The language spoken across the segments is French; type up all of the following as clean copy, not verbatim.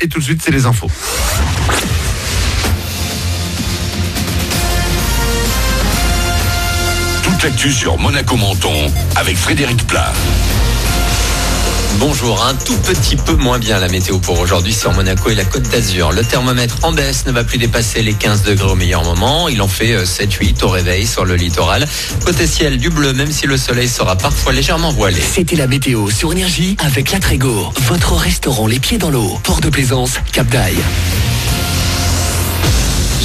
Et tout de suite, c'est les infos. Toute l'actu sur Monaco Menton avec Frédéric Plat. Bonjour, un tout petit peu moins bien la météo pour aujourd'hui sur Monaco et la Côte d'Azur. Le thermomètre en baisse ne va plus dépasser les 15 degrés au meilleur moment. Il en fait 7-8 au réveil sur le littoral. Côté ciel, du bleu, même si le soleil sera parfois légèrement voilé. C'était la météo sur Énergie avec La Trégo, votre restaurant les pieds dans l'eau. Port de Plaisance, Cap d'Aille.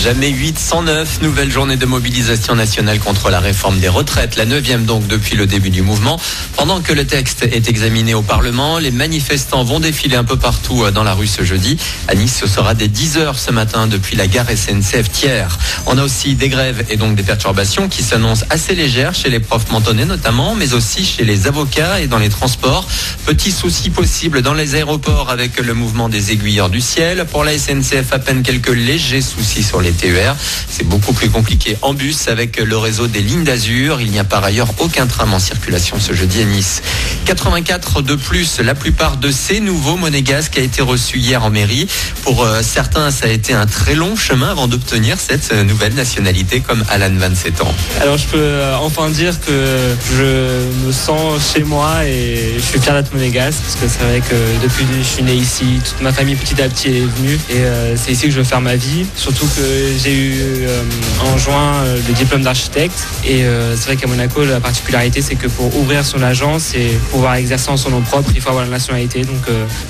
Jamais 809, nouvelle journée de mobilisation nationale contre la réforme des retraites, la 9e donc depuis le début du mouvement. Pendant que le texte est examiné au Parlement, les manifestants vont défiler un peu partout dans la rue ce jeudi. À Nice, ce sera dès 10h ce matin depuis la gare SNCF Thiers. On a aussi des grèves et donc des perturbations qui s'annoncent assez légères chez les profs mentonnais notamment, mais aussi chez les avocats et dans les transports. Petit souci possible dans les aéroports avec le mouvement des aiguilleurs du ciel. Pour la SNCF, à peine quelques légers soucis sur les TER. C'est beaucoup plus compliqué en bus avec le réseau des lignes d'Azur. Il n'y a par ailleurs aucun tram en circulation ce jeudi à Nice. 84 de plus, la plupart de ces nouveaux monégasques a été reçu hier en mairie. Pour certains, ça a été un très long chemin avant d'obtenir cette nouvelle nationalité comme Alan, 27 ans. Alors je peux enfin dire que je me sens chez moi et je suis fier d'être monégasque parce que c'est vrai que depuis que je suis né ici, toute ma famille petit à petit est venue et c'est ici que je veux faire ma vie. Surtout que j'ai eu en juin le diplôme d'architecte et c'est vrai qu'à Monaco la particularité c'est que pour ouvrir son agence et pouvoir exercer en son nom propre il faut avoir la nationalité, donc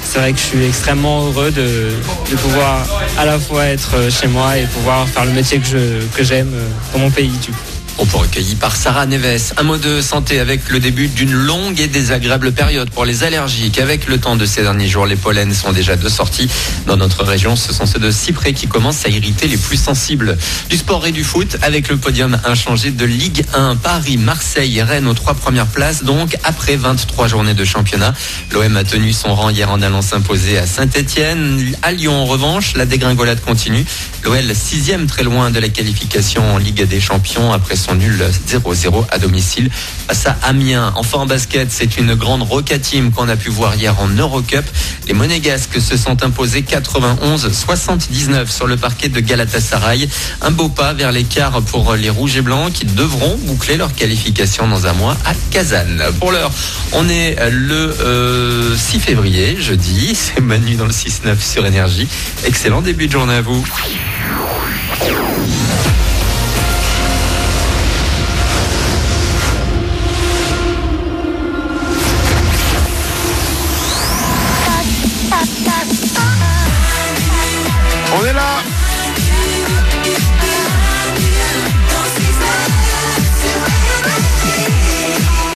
c'est vrai que je suis extrêmement heureux de pouvoir à la fois être chez moi et pouvoir faire le métier que j'aime dans mon pays du coup. On peut recueillir par Sarah Neves. Un mot de santé avec le début d'une longue et désagréable période pour les allergiques. Avec le temps de ces derniers jours, les pollens sont déjà de sortie. Dans notre région, ce sont ceux de Cyprès qui commencent à irriter les plus sensibles. Du sport et du foot avec le podium inchangé de Ligue 1. Paris, Marseille et Rennes aux 3 premières places. Donc, après 23 journées de championnat, l'OM a tenu son rang hier en allant s'imposer à Saint-Etienne. À Lyon, en revanche, la dégringolade continue. L'OL, 6e très loin de la qualification en Ligue des Champions après son nul 0-0 à domicile face à Amiens. Enfin en basket, c'est une grande Roca Team qu'on a pu voir hier en Eurocup. Les Monégasques se sont imposés 91-79 sur le parquet de Galatasaray. Un beau pas vers les quarts pour les Rouges et Blancs qui devront boucler leur qualification dans un mois à Kazan. Pour l'heure, on est le 6 février, jeudi. C'est Manu dans le 6-9 sur Énergie. Excellent début de journée à vous. On est là